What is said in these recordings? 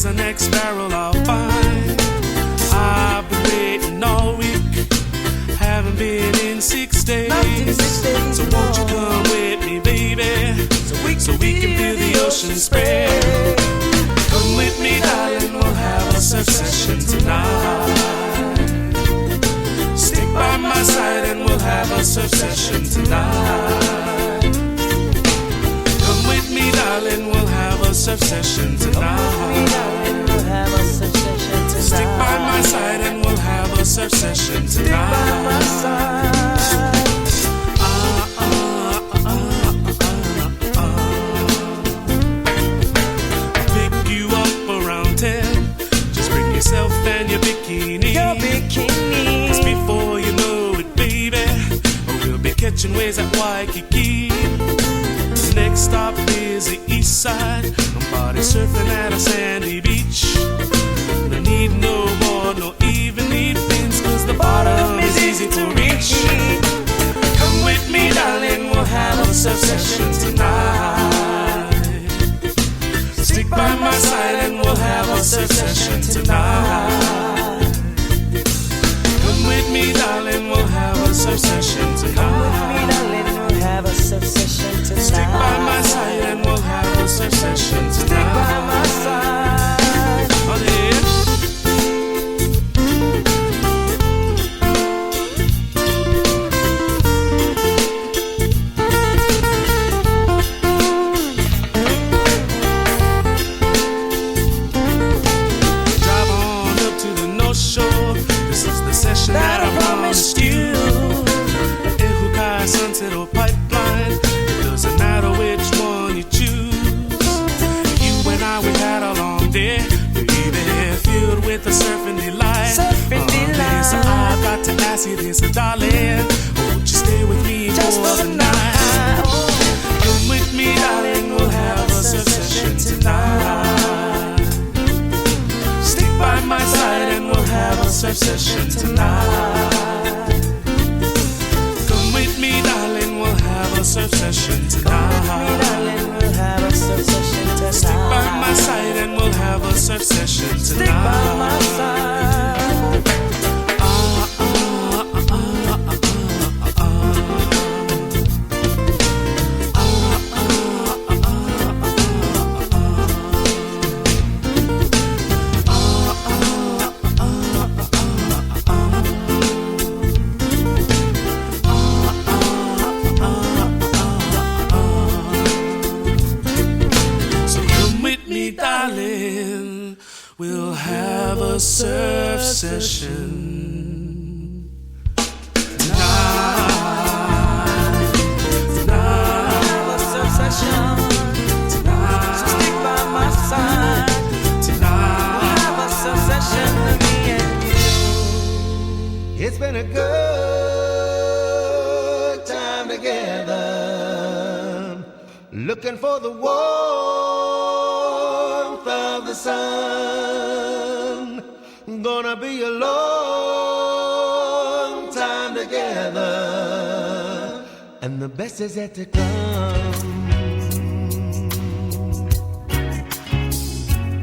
where's the next barrel I'll find? I've been waiting all week, haven't been in 6 days. So won't you come with me, baby, so we can feel the ocean spread. Come with me, darling, we'll have a surf session tonight. Stick by my side and we'll have a surf session tonight. Come with me, darling, we'll have a surf session tonight. Stick by my side and we'll have a surf session tonight. Pick you up around 10. Just bring yourself and your bikini. Cause before you know it, baby, we'll be catching waves at Waikiki. Next stop is the east side. I'm body surfing at a sandy beach. No need no more, no even need fins, cause the bottom is easy to reach. Come with me, darling, we'll have a surf session tonight. Stick by my side and we'll have a surf session tonight. Come with me, darling, we'll have a surf session tonight. Stick by my side and we'll have a surf session tonight. Stick by my side. Oh, yeah. Drive on up to the North Shore. This is the session that I promised you. In huki, sunset or pipeline, it doesn't matter which one you choose. You and I, we had a long day, baby, filled with a surfing delight. So I've got to ask you this, darling, won't you stay with me just for the night? Come with me, darling, we'll have a surf session tonight. Stick by my side and we'll have a surf session tonight. Come with me, darling, we'll have a surf session tonight. Stick by my side and we'll have a surf session tonight. Darling, we'll have a surf session tonight. Have a surf session tonight. So stick by my side tonight. We'll have a surf session, me and you. It's been a good time together, looking for the warmth of the sun. Gonna be a long time together, and the best is yet to come.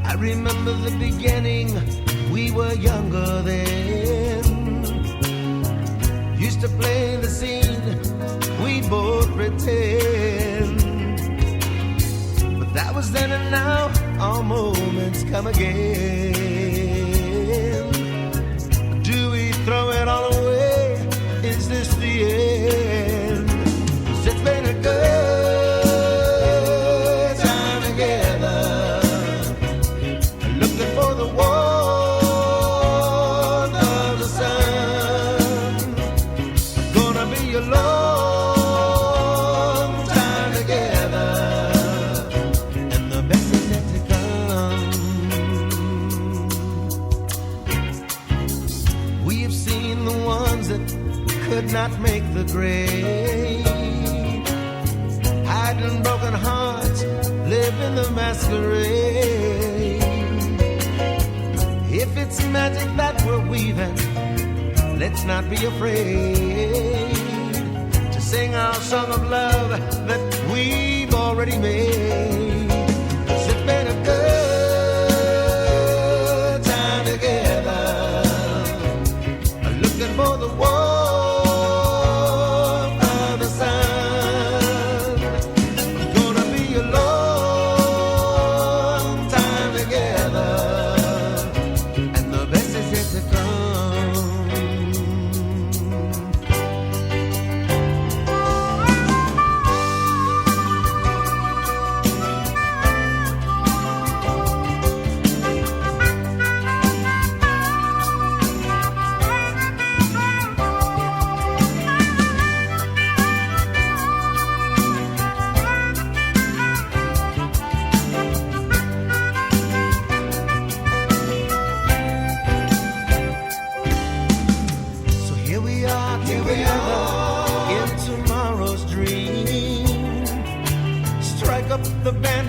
I remember the beginning, we were younger then. Used to play the scene, we both pretend. But that was then, and now our moments come again. Do we throw it all away? Is this the end? 'Cause it's been a good time together, looking for the warmth of the sun. Gonna be a long time together, and the best is yet to come. We have seen the ones that could not make the grade, hiding broken hearts, living the masquerade. If it's magic that we're weaving, let's not be afraid to sing our song of love that we've already made. 'Cause it's been a good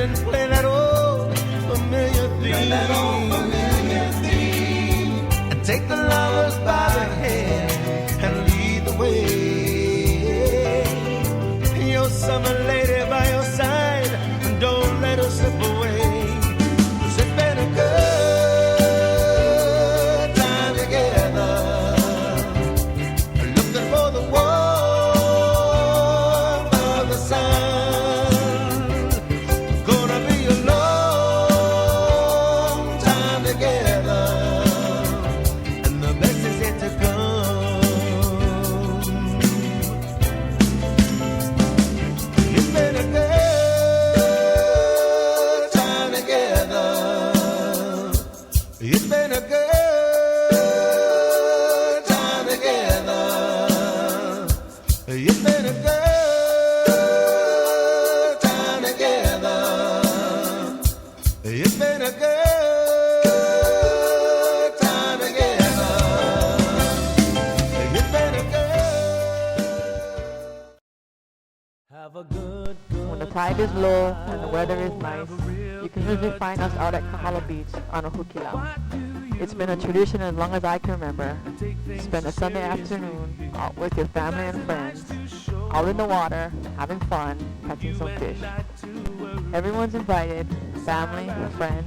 and play that old familiar theme. And take the lovers by the hand and lead the way. Your summer lady by your side, and don't let her slip away. 'Cause it's been a good time together, looking for the warmth of the sun. Gonna be a long time together, and the best is yet to come. It's been a good time together. It's been a good time together. It's been a good time together. It's been a good time together. It's been a good. Have a good When the tide is low and the weather is nice, you can usually find us out at Kahala Beach on a huki lao. It's been a tradition as long as I can remember. Spend a Sunday afternoon out with your family and friends, out in the water, having fun, catching some fish. Everyone's invited, family, friends,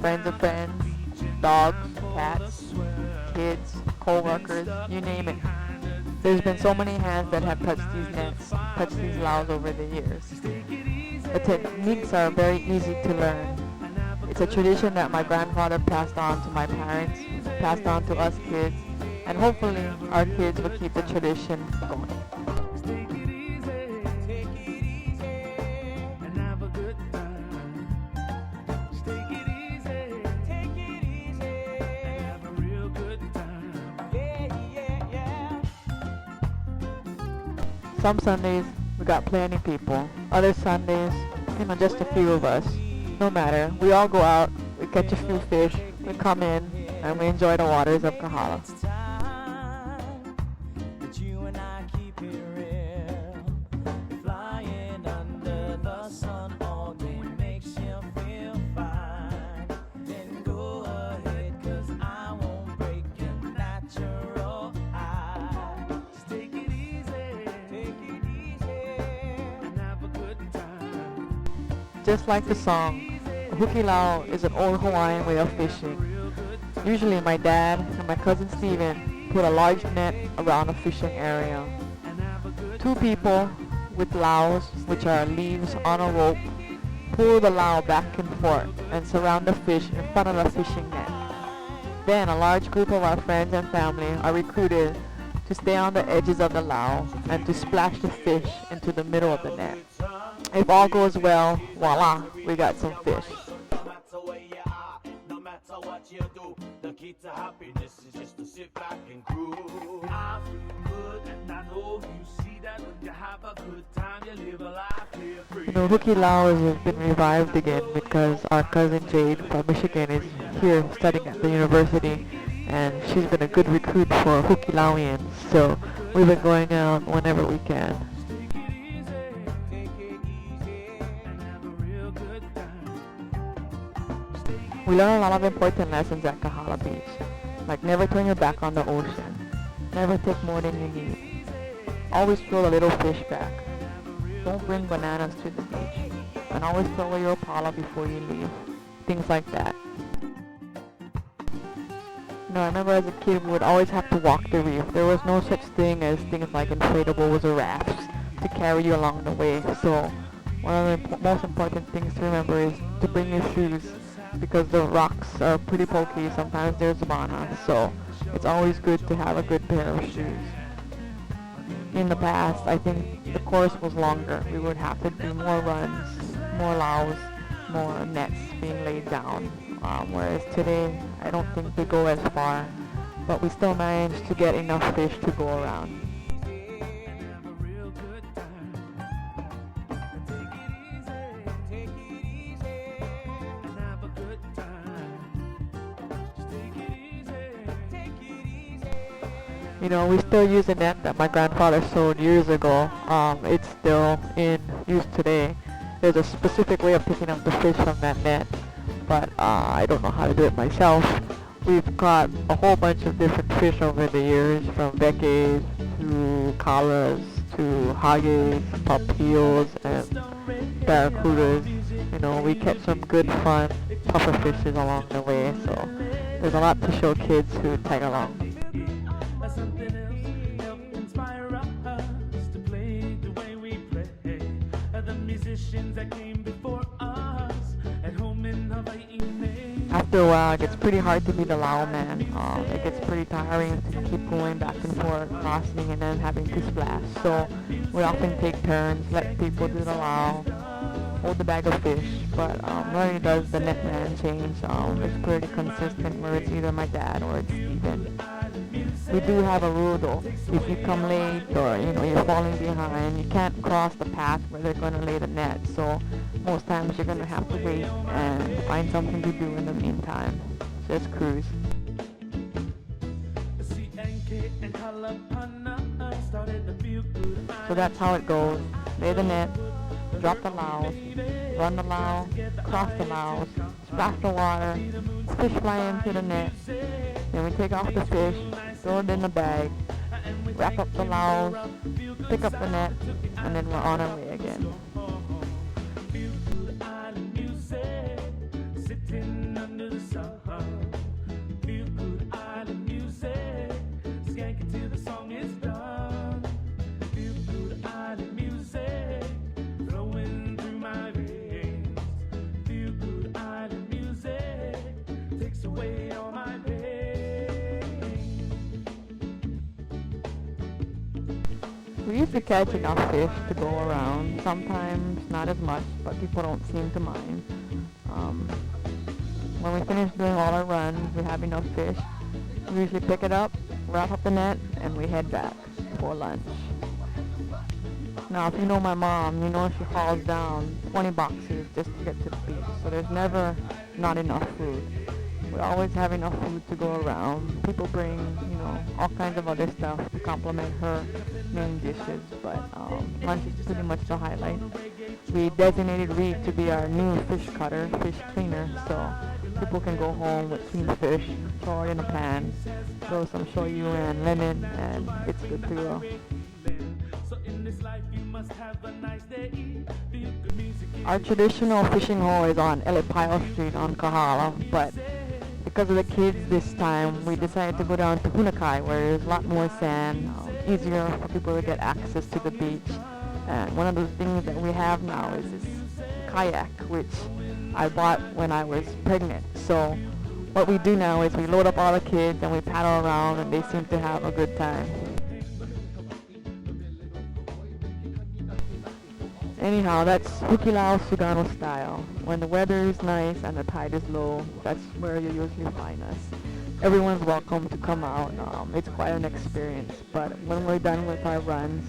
friends of friends, dogs, cats, kids, co-workers, you name it. There's been so many hands that have touched these nets, touched these laos over the years. The techniques are very easy to learn. It's a tradition that my grandfather passed on to my parents, passed on to us kids, and hopefully our kids will keep the tradition going. Take it easy, and have a good time. Take it easy, and have a real good time. Some Sundays, we got plenty people. Other Sundays, just a few of us. No matter, we all go out, we catch a few fish, we come in, and we enjoy the waters of Kahala. that you and I keep it real. Flying under the sun all day makes you feel fine. Then go ahead, 'cause I won't break your natural high. Just take it easy, and have a good time. Just like the song, huki lao is an old Hawaiian way of fishing. Usually my dad and my cousin Steven put a large net around a fishing area. Two people with laos, which are leaves on a rope, pull the lao back and forth and surround the fish in front of the fishing net. Then a large group of our friends and family are recruited to stay on the edges of the lao and to splash the fish into the middle of the net. If all goes well, voila, we got some fish. No matter where you are, no matter what you do, the key to happiness is just to sit back and groove. I feel good, and I know you see that when you have a good time, you live a life carefree. You know, huki lao has been revived again because our cousin Jade from Michigan is here studying at the university, and she's been a good recruit for huki laoians, so we've been going out whenever we can. We learn a lot of important lessons at Kahala Beach, like never turn your back on the ocean, never take more than you need, always throw a little fish back, don't bring bananas to the beach, and always throw away your pala before you leave, things like that. You know, I remember as a kid we would always have to walk the reef. There was no such thing as things like inflatables or rafts to carry you along the way, so one of the most important things to remember is to bring your shoes, because the rocks are pretty pokey, sometimes there's mana, so it's always good to have a good pair of shoes. In the past, I think the course was longer. We would have to do more runs, more laos, more nets being laid down, whereas today, I don't think we go as far, but we still manage to get enough fish to go around. You know, we still use a net that my grandfather sewed years ago. It's still in use today. There's a specific way of picking up the fish from that net, but I don't know how to do it myself. We've caught a whole bunch of different fish over the years, from beckies to collas to haggis, papillos, and barracudas. You know, we catch some good fun puffer fishes along the way, so there's a lot to show kids who tag along. Something else helped inspire us to play the way we play. The musicians that came before us at home in Hawaii. After a while, it gets pretty hard to be the Lao man. It gets pretty tiring to keep going back and forth, crossing, and then having to splash. So we often take turns, let people do the Lao, hold the bag of fish. But rarely does the net man change. It's pretty consistent where it's either my dad or it's Steven. We do have a rule though. If you come late or you're falling behind, you can't cross the path where they're going to lay the net. So most times you're going to have to wait and find something to do in the meantime. Just cruise. So that's how it goes. Lay the net, drop the Laos, run the Lao, cross the Laos, splash the water, fish fly into the net. Then we take off the fish, throw it in the bag, wrap up the Laos, pick up the net, and then we're on our way again. We used to catch enough fish to go around, sometimes not as much, but people don't seem to mind. When we finish doing all our runs, we have enough fish. We usually pick it up, wrap up the net, and we head back for lunch. Now, if you know my mom, you know she hauls down 20 boxes just to get to the beach, so there's never not enough food. We always have enough food to go around. People bring, all kinds of other stuff to complement her main dishes, but lunch is pretty much the highlight. We designated Reed to be our new fish cutter, fish cleaner, so people can go home with clean fish, throw it in a pan, throw some shoyu and lemon, and it's good to go. Our traditional fishing hole is on Elipaio Street on Kahala, but because of the kids this time, we decided to go down to Hunakai, where there's a lot more sand, easier for people to get access to the beach. And one of the things that we have now is this kayak, which I bought when I was pregnant. So what we do now is we load up all the kids and we paddle around, and they seem to have a good time. Anyhow, that's Hukilao Sugano style. When the weather is nice and the tide is low, that's where you usually find us. Everyone's welcome to come out. It's quite an experience. But when we're done with our runs,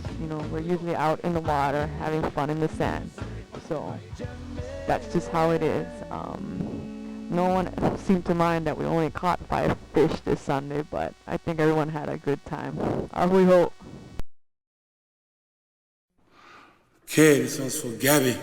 we're usually out in the water having fun in the sand. So that's just how it is. No one seemed to mind that we only caught 5 fish this Sunday, but I think everyone had a good time. We hope. Okay, this one's for Gabby.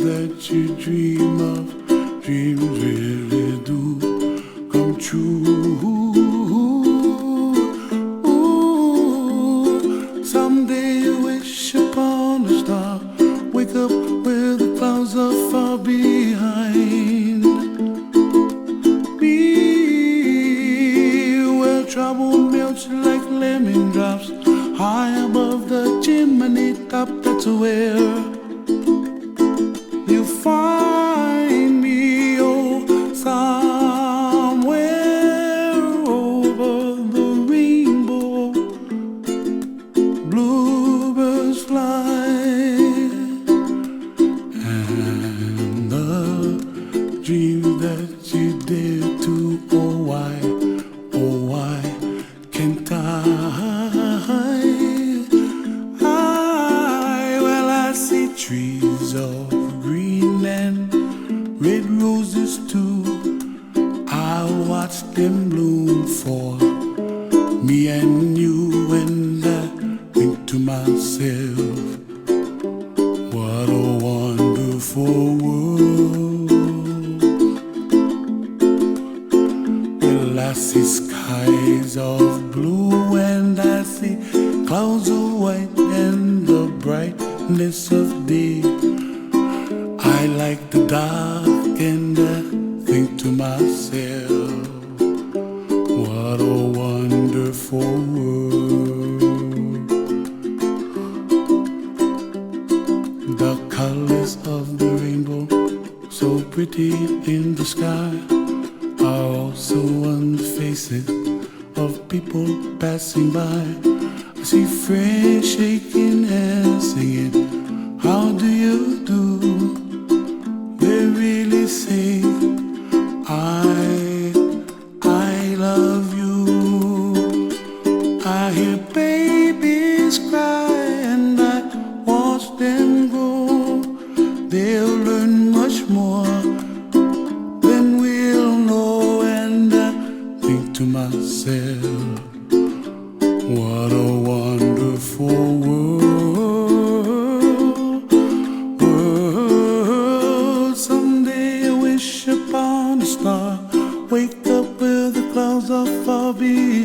that you dream of, dreams really do come true. Someday you wish upon a star, wake up where the clouds are far behind me, where trouble melts like lemon drops high above the chimney top. That's where you find me, oh, somewhere over the rainbow. Bluebirds fly, and the dreams that you dare to, oh why can't I? Well, I see trees of green and red roses too. I watch them bloom for me and you, and I think to myself, what a wonderful world. Well, I see skies of blue and I see clouds of white and the brightness of day. I like the dark and I think to myself, what a wonderful world. The colors of the rainbow, so pretty in the sky, are also on the faces of people passing by. I see friends shaking hands, singing, how do you do? They really say, I love you. I hear babies cry and I watch them grow. They'll learn much more than we'll know, and I think to myself, what a wonderful world. Someday I wish upon a star, wake up where the clouds are far behind.